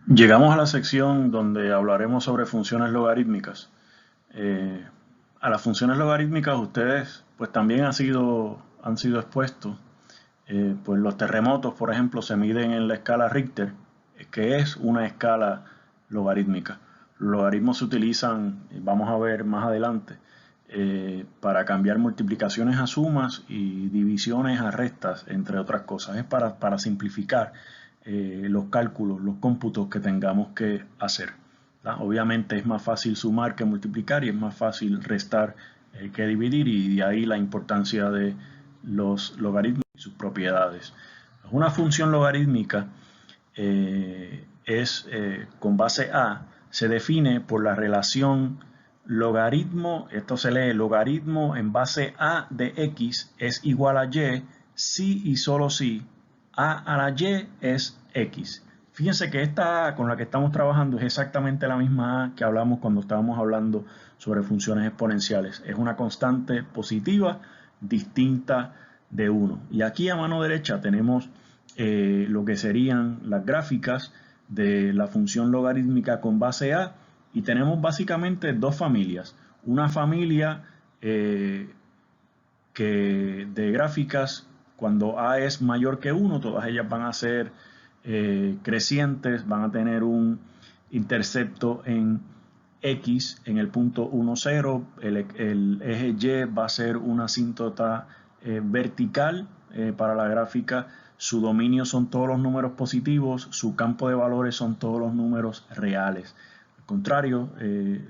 Llegamos a la sección donde hablaremos sobre funciones logarítmicas. Eh, a las funciones logarítmicas ustedes pues también han sido expuestos. Pues los terremotos, por ejemplo, se miden en la escala Richter, que es una escala logarítmica. Los logaritmos se utilizan, vamos a ver más adelante, para cambiar multiplicaciones a sumas y divisiones a restas, entre otras cosas. Es para simplificar los cálculos, los cómputos que tengamos que hacer. ¿Verdad? Obviamente es más fácil sumar que multiplicar y es más fácil restar que dividir, y de ahí la importancia de los logaritmos y sus propiedades. Una función logarítmica con base A, se define por la relación logaritmo, esto se lee logaritmo en base A de X es igual a Y si y solo si A a la Y es X. Fíjense que esta A con la que estamos trabajando es exactamente la misma A que hablamos cuando estábamos hablando sobre funciones exponenciales. Es una constante positiva distinta de 1. Y aquí a mano derecha tenemos lo que serían las gráficas de la función logarítmica con base A, y tenemos básicamente dos familias. Una familia de gráficas cuando A es mayor que 1, todas ellas van a ser crecientes, van a tener un intercepto en X en el punto 1, 0, el eje Y va a ser una asíntota vertical para la gráfica, su dominio son todos los números positivos, su campo de valores son todos los números reales. Al contrario,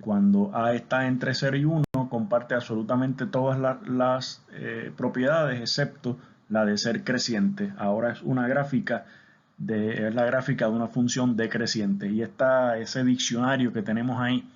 cuando A está entre 0 y 1, comparte absolutamente todas las propiedades excepto la de ser creciente. Ahora es una gráfica es la gráfica de una función decreciente, y está ese diccionario que tenemos ahí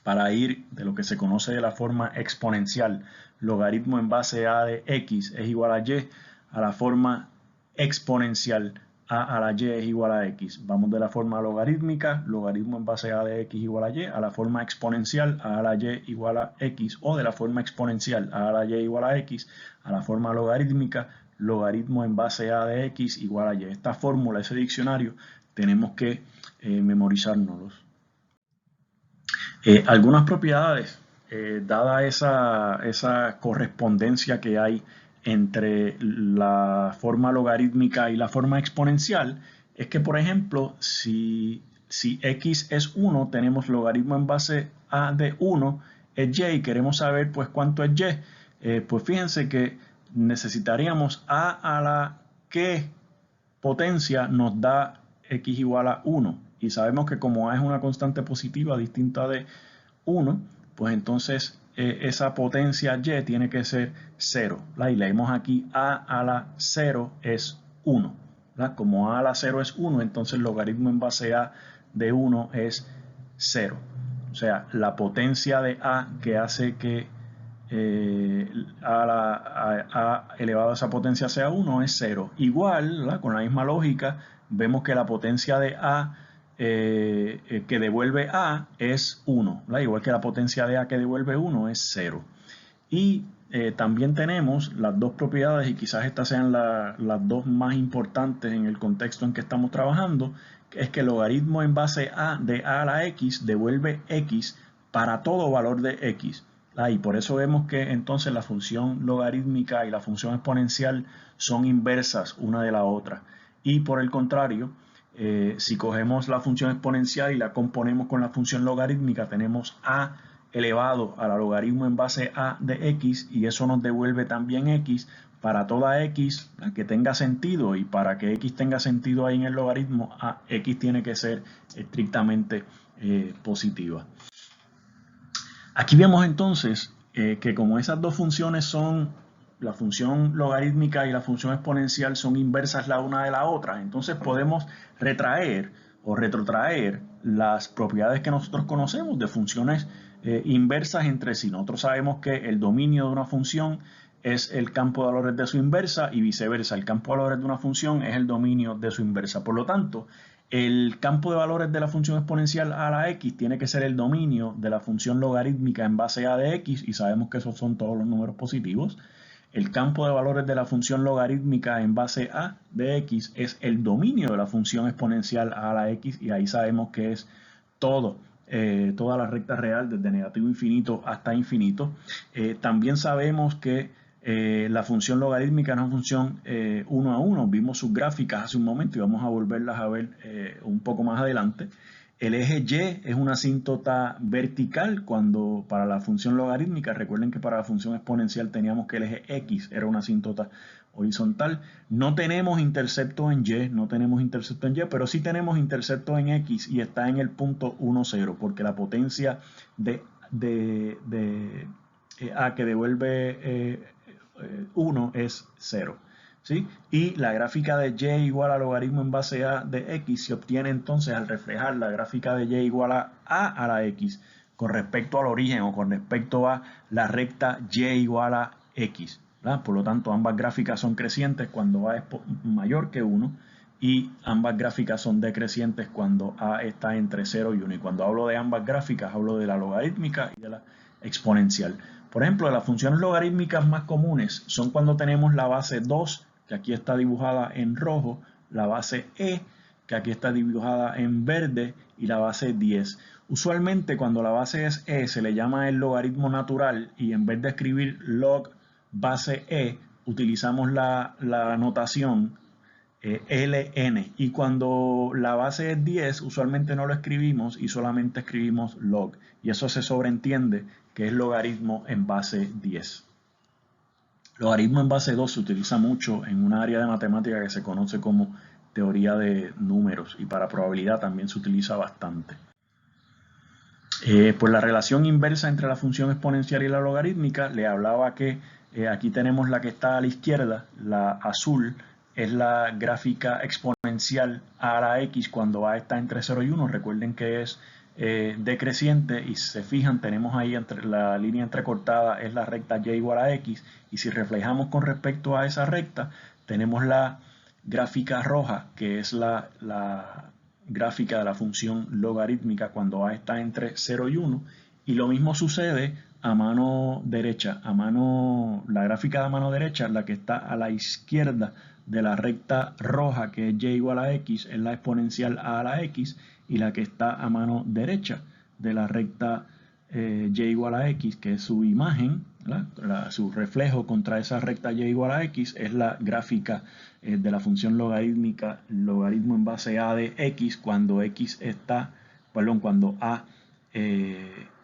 para ir de lo que se conoce de la forma exponencial, logaritmo en base a de x es igual a y, a la forma exponencial a la y es igual a x. Vamos de la forma logarítmica, logaritmo en base a de x igual a la forma exponencial a la y igual a x, o de la forma exponencial a la y igual a x, a la forma logarítmica, logaritmo en base a de x igual a y. Esta fórmula, ese diccionario, tenemos que memorizárnoslos. Algunas propiedades, dada esa correspondencia que hay entre la forma logarítmica y la forma exponencial, es que, por ejemplo, si x es 1, tenemos logaritmo en base a de 1 es y, y queremos saber pues cuánto es y. Pues fíjense que necesitaríamos a la que potencia nos da x igual a 1, y sabemos que como a es una constante positiva distinta de 1, pues entonces esa potencia y tiene que ser 0. Y leemos aquí a la 0 es 1. Como a la 0 es 1, entonces el logaritmo en base a de 1 es 0. O sea, la potencia de a que hace que a elevado a esa potencia sea 1 es 0. Igual, ¿verdad? Con la misma lógica, vemos que la potencia de a que devuelve a es 1, ¿verdad? Igual que la potencia de a que devuelve 1 es 0. Y también tenemos las dos propiedades, y quizás estas sean las dos más importantes en el contexto en que estamos trabajando, que es que el logaritmo en base a de a la x devuelve x para todo valor de x. Y por eso vemos que entonces la función logarítmica y la función exponencial son inversas una de la otra. Y por el contrario, si cogemos la función exponencial y la componemos con la función logarítmica, tenemos a elevado a la logaritmo en base a de x, y eso nos devuelve también x para toda x que tenga sentido, y para que x tenga sentido ahí en el logaritmo, x tiene que ser estrictamente positiva. Aquí vemos entonces que como esas dos funciones son, la función logarítmica y la función exponencial son inversas la una de la otra, entonces podemos retraer o retrotraer las propiedades que nosotros conocemos de funciones inversas entre sí. Nosotros sabemos que el dominio de una función es el campo de valores de su inversa, y viceversa, el campo de valores de una función es el dominio de su inversa. Por lo tanto, el campo de valores de la función exponencial a la x tiene que ser el dominio de la función logarítmica en base a de x, y sabemos que esos son todos los números positivos. El campo de valores de la función logarítmica en base a de x es el dominio de la función exponencial a la x, y ahí sabemos que es toda la recta real desde negativo infinito hasta infinito. También sabemos que la función logarítmica es una función 1 a 1. Vimos sus gráficas hace un momento y vamos a volverlas a ver un poco más adelante. El eje Y es una asíntota vertical cuando para la función logarítmica. Recuerden que para la función exponencial teníamos que el eje X era una asíntota horizontal. No tenemos intercepto en Y, pero sí tenemos intercepto en X y está en el punto 1, 0, porque la potencia de A que devuelve 1 es 0. ¿Sí? Y la gráfica de y igual a logaritmo en base a de x se obtiene entonces al reflejar la gráfica de y igual a la x con respecto al origen o con respecto a la recta y igual a x. ¿Verdad? Por lo tanto, ambas gráficas son crecientes cuando a es mayor que 1 y ambas gráficas son decrecientes cuando a está entre 0 y 1. Y cuando hablo de ambas gráficas, hablo de la logarítmica y de la exponencial. Por ejemplo, las funciones logarítmicas más comunes son cuando tenemos la base 2, que aquí está dibujada en rojo, la base e, que aquí está dibujada en verde, y la base 10. Usualmente cuando la base es e se le llama el logaritmo natural, y en vez de escribir log base e utilizamos la notación ln, y cuando la base es 10 usualmente no lo escribimos y solamente escribimos log, y eso se sobreentiende que es logaritmo en base 10. Logaritmo en base 2 se utiliza mucho en una área de matemática que se conoce como teoría de números, y para probabilidad también se utiliza bastante. Pues la relación inversa entre la función exponencial y la logarítmica, le hablaba que aquí tenemos la que está a la izquierda, la azul, es la gráfica exponencial a la x cuando a está entre 0 y 1. Recuerden que es decreciente, y si se fijan tenemos ahí entre la línea entrecortada es la recta y igual a x, y si reflejamos con respecto a esa recta tenemos la gráfica roja, que es la gráfica de la función logarítmica cuando a está entre 0 y 1, y lo mismo sucede a mano derecha. La gráfica de mano derecha, la que está a la izquierda de la recta roja, que es y igual a x, es la exponencial a la x, y la que está a mano derecha de la recta y igual a x, que es su imagen, su reflejo contra esa recta y igual a x, es la gráfica de la función logarítmica, logaritmo en base a de x, cuando cuando a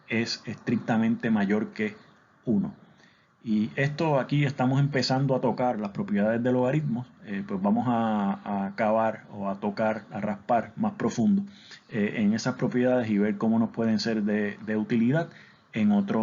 es estrictamente mayor que 1. Y esto aquí estamos empezando a tocar las propiedades de logaritmos, pues vamos a acabar o a tocar, a raspar más profundo en esas propiedades y ver cómo nos pueden ser de utilidad en otro